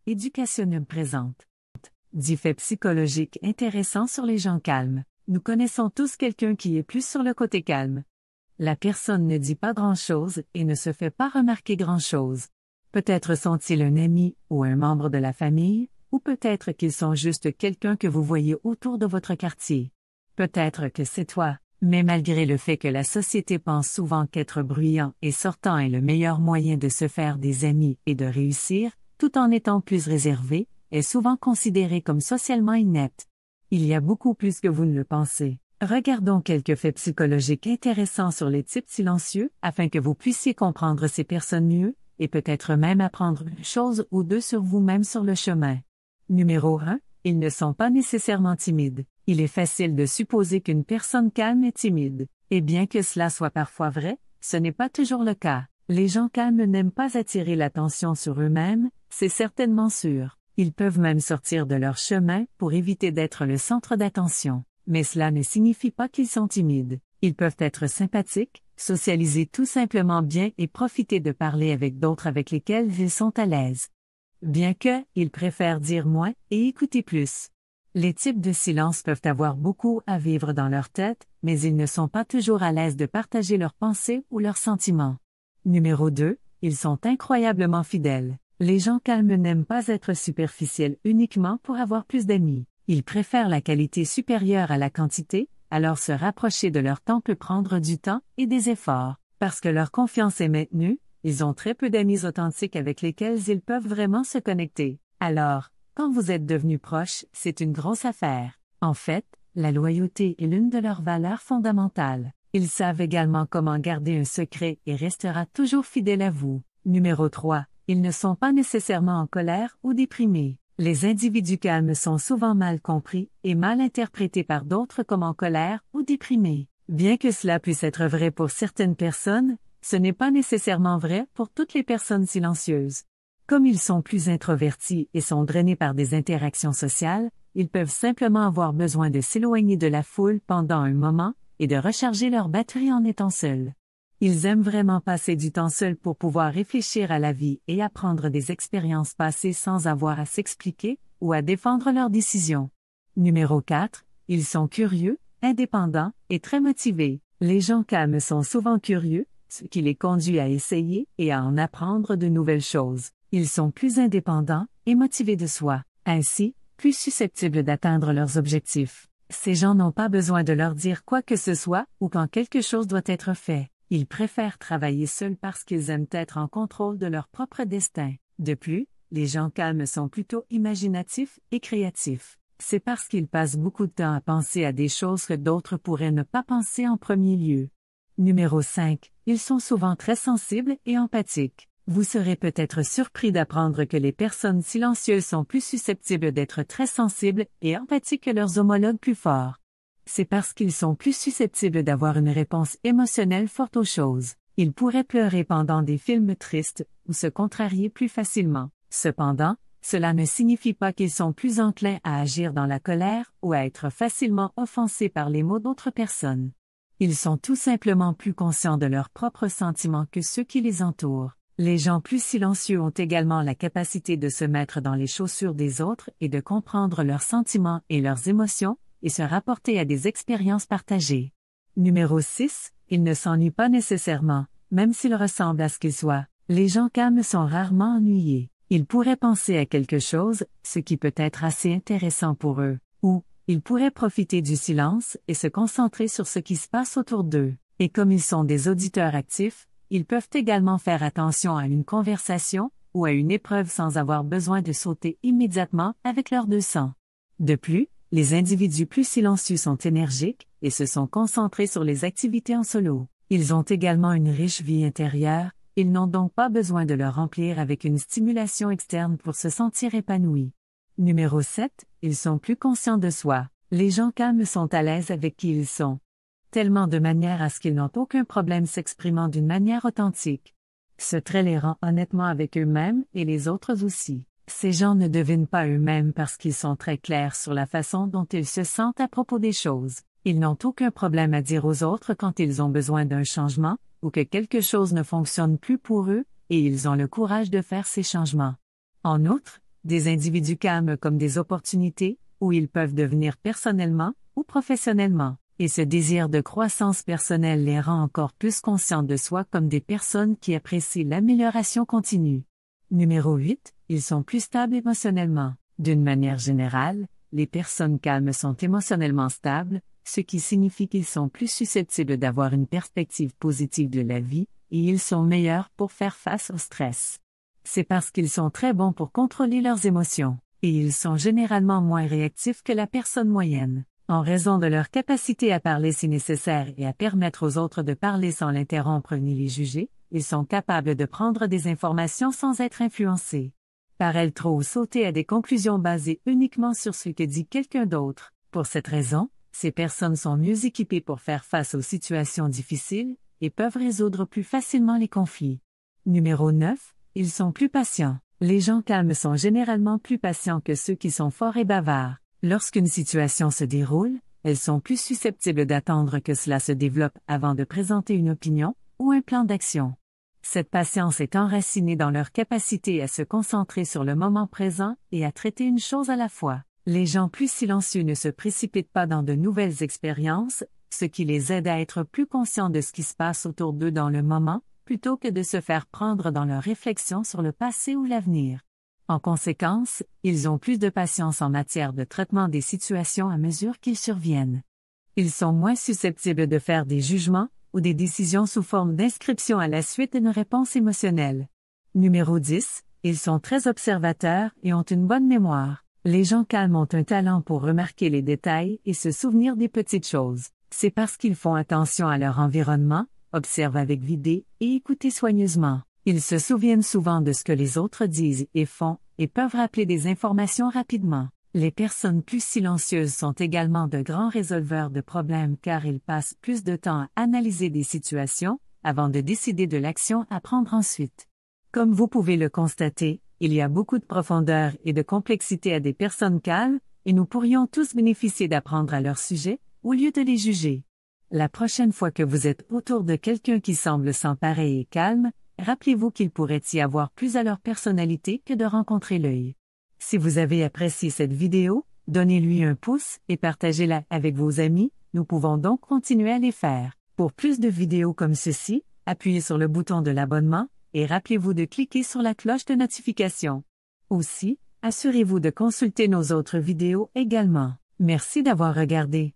Educationnum présente 10 faits psychologiques intéressants sur les gens calmes. Nous connaissons tous quelqu'un qui est plus sur le côté calme. La personne ne dit pas grand-chose et ne se fait pas remarquer grand-chose. Peut-être sont-ils un ami ou un membre de la famille, ou peut-être qu'ils sont juste quelqu'un que vous voyez autour de votre quartier. Peut-être que c'est toi, mais malgré le fait que la société pense souvent qu'être bruyant et sortant est le meilleur moyen de se faire des amis et de réussir, tout en étant plus réservé, est souvent considéré comme socialement inepte. Il y a beaucoup plus que vous ne le pensez. Regardons quelques faits psychologiques intéressants sur les types silencieux afin que vous puissiez comprendre ces personnes mieux, et peut-être même apprendre une chose ou deux sur vous-même sur le chemin. Numéro 1. Ils ne sont pas nécessairement timides. Il est facile de supposer qu'une personne calme est timide. Et bien que cela soit parfois vrai, ce n'est pas toujours le cas. Les gens calmes n'aiment pas attirer l'attention sur eux-mêmes, c'est certainement sûr. Ils peuvent même sortir de leur chemin pour éviter d'être le centre d'attention. Mais cela ne signifie pas qu'ils sont timides. Ils peuvent être sympathiques, socialiser tout simplement bien et profiter de parler avec d'autres avec lesquels ils sont à l'aise. Bien que, ils préfèrent dire moins et écouter plus. Les types de silence peuvent avoir beaucoup à vivre dans leur tête, mais ils ne sont pas toujours à l'aise de partager leurs pensées ou leurs sentiments. Numéro 2. Ils sont incroyablement fidèles. Les gens calmes n'aiment pas être superficiels uniquement pour avoir plus d'amis. Ils préfèrent la qualité supérieure à la quantité, alors se rapprocher de leur temps peut prendre du temps et des efforts. Parce que leur confiance est maintenue, ils ont très peu d'amis authentiques avec lesquels ils peuvent vraiment se connecter. Alors, quand vous êtes devenus proches, c'est une grosse affaire. En fait, la loyauté est l'une de leurs valeurs fondamentales. Ils savent également comment garder un secret et restera toujours fidèle à vous. Numéro 3. Ils ne sont pas nécessairement en colère ou déprimés. Les individus calmes sont souvent mal compris et mal interprétés par d'autres comme en colère ou déprimés. Bien que cela puisse être vrai pour certaines personnes, ce n'est pas nécessairement vrai pour toutes les personnes silencieuses. Comme ils sont plus introvertis et sont drainés par des interactions sociales, ils peuvent simplement avoir besoin de s'éloigner de la foule pendant un moment et de recharger leur batterie en étant seuls. Ils aiment vraiment passer du temps seuls pour pouvoir réfléchir à la vie et apprendre des expériences passées sans avoir à s'expliquer ou à défendre leurs décisions. Numéro 4. Ils sont curieux, indépendants et très motivés. Les gens calmes sont souvent curieux, ce qui les conduit à essayer et à en apprendre de nouvelles choses. Ils sont plus indépendants et motivés de soi, ainsi, plus susceptibles d'atteindre leurs objectifs. Ces gens n'ont pas besoin de leur dire quoi que ce soit ou quand quelque chose doit être fait. Ils préfèrent travailler seuls parce qu'ils aiment être en contrôle de leur propre destin. De plus, les gens calmes sont plutôt imaginatifs et créatifs. C'est parce qu'ils passent beaucoup de temps à penser à des choses que d'autres pourraient ne pas penser en premier lieu. Numéro 5. Ils sont souvent très sensibles et empathiques. Vous serez peut-être surpris d'apprendre que les personnes silencieuses sont plus susceptibles d'être très sensibles et empathiques que leurs homologues plus forts. C'est parce qu'ils sont plus susceptibles d'avoir une réponse émotionnelle forte aux choses. Ils pourraient pleurer pendant des films tristes ou se contrarier plus facilement. Cependant, cela ne signifie pas qu'ils sont plus enclins à agir dans la colère ou à être facilement offensés par les mots d'autres personnes. Ils sont tout simplement plus conscients de leurs propres sentiments que ceux qui les entourent. Les gens plus silencieux ont également la capacité de se mettre dans les chaussures des autres et de comprendre leurs sentiments et leurs émotions, et se rapporter à des expériences partagées. Numéro 6. Ils ne s'ennuient pas nécessairement, même s'ils ressemblent à ce qu'ils soient. Les gens calmes sont rarement ennuyés. Ils pourraient penser à quelque chose, ce qui peut être assez intéressant pour eux, ou ils pourraient profiter du silence et se concentrer sur ce qui se passe autour d'eux. Et comme ils sont des auditeurs actifs, ils peuvent également faire attention à une conversation ou à une épreuve sans avoir besoin de sauter immédiatement avec leur 200. De plus, les individus plus silencieux sont énergiques et se sont concentrés sur les activités en solo. Ils ont également une riche vie intérieure, ils n'ont donc pas besoin de le remplir avec une stimulation externe pour se sentir épanouis. Numéro 7. Ils sont plus conscients de soi. Les gens calmes sont à l'aise avec qui ils sont. Tellement de manière à ce qu'ils n'ont aucun problème s'exprimant d'une manière authentique. Ce trait les rend honnêtement avec eux-mêmes et les autres aussi. Ces gens ne devinent pas eux-mêmes parce qu'ils sont très clairs sur la façon dont ils se sentent à propos des choses. Ils n'ont aucun problème à dire aux autres quand ils ont besoin d'un changement, ou que quelque chose ne fonctionne plus pour eux, et ils ont le courage de faire ces changements. En outre, Des individus calmes comme des opportunités, où ils peuvent devenir personnellement ou professionnellement, et ce désir de croissance personnelle les rend encore plus conscients de soi comme des personnes qui apprécient l'amélioration continue. Numéro 8, ils sont plus stables émotionnellement. D'une manière générale, les personnes calmes sont émotionnellement stables, ce qui signifie qu'ils sont plus susceptibles d'avoir une perspective positive de la vie, et ils sont meilleurs pour faire face au stress. C'est parce qu'ils sont très bons pour contrôler leurs émotions, et ils sont généralement moins réactifs que la personne moyenne. En raison de leur capacité à parler si nécessaire et à permettre aux autres de parler sans l'interrompre ni les juger, ils sont capables de prendre des informations sans être influencés par elles trop ou sauter à des conclusions basées uniquement sur ce que dit quelqu'un d'autre. Pour cette raison, ces personnes sont mieux équipées pour faire face aux situations difficiles et peuvent résoudre plus facilement les conflits. Numéro 9, ils sont plus patients. Les gens calmes sont généralement plus patients que ceux qui sont forts et bavards. Lorsqu'une situation se déroule, elles sont plus susceptibles d'attendre que cela se développe avant de présenter une opinion ou un plan d'action. Cette patience est enracinée dans leur capacité à se concentrer sur le moment présent et à traiter une chose à la fois. Les gens plus silencieux ne se précipitent pas dans de nouvelles expériences, ce qui les aide à être plus conscients de ce qui se passe autour d'eux dans le moment, plutôt que de se faire prendre dans leurs réflexions sur le passé ou l'avenir. En conséquence, ils ont plus de patience en matière de traitement des situations à mesure qu'ils surviennent. Ils sont moins susceptibles de faire des jugements ou des décisions sous forme d'inscription à la suite d'une réponse émotionnelle. Numéro 10, ils sont très observateurs et ont une bonne mémoire. Les gens calmes ont un talent pour remarquer les détails et se souvenir des petites choses. C'est parce qu'ils font attention à leur environnement, observent avec vidé et écoutent soigneusement. Ils se souviennent souvent de ce que les autres disent et font, et peuvent rappeler des informations rapidement. Les personnes plus silencieuses sont également de grands résolveurs de problèmes car ils passent plus de temps à analyser des situations, avant de décider de l'action à prendre ensuite. Comme vous pouvez le constater, il y a beaucoup de profondeur et de complexité à des personnes calmes, et nous pourrions tous bénéficier d'apprendre à leur sujet, au lieu de les juger. La prochaine fois que vous êtes autour de quelqu'un qui semble sans pareil et calme, rappelez-vous qu'il pourrait y avoir plus à leur personnalité que de rencontrer l'œil. Si vous avez apprécié cette vidéo, donnez-lui un pouce et partagez-la avec vos amis, nous pouvons donc continuer à les faire. Pour plus de vidéos comme ceci, appuyez sur le bouton de l'abonnement et rappelez-vous de cliquer sur la cloche de notification. Aussi, assurez-vous de consulter nos autres vidéos également. Merci d'avoir regardé.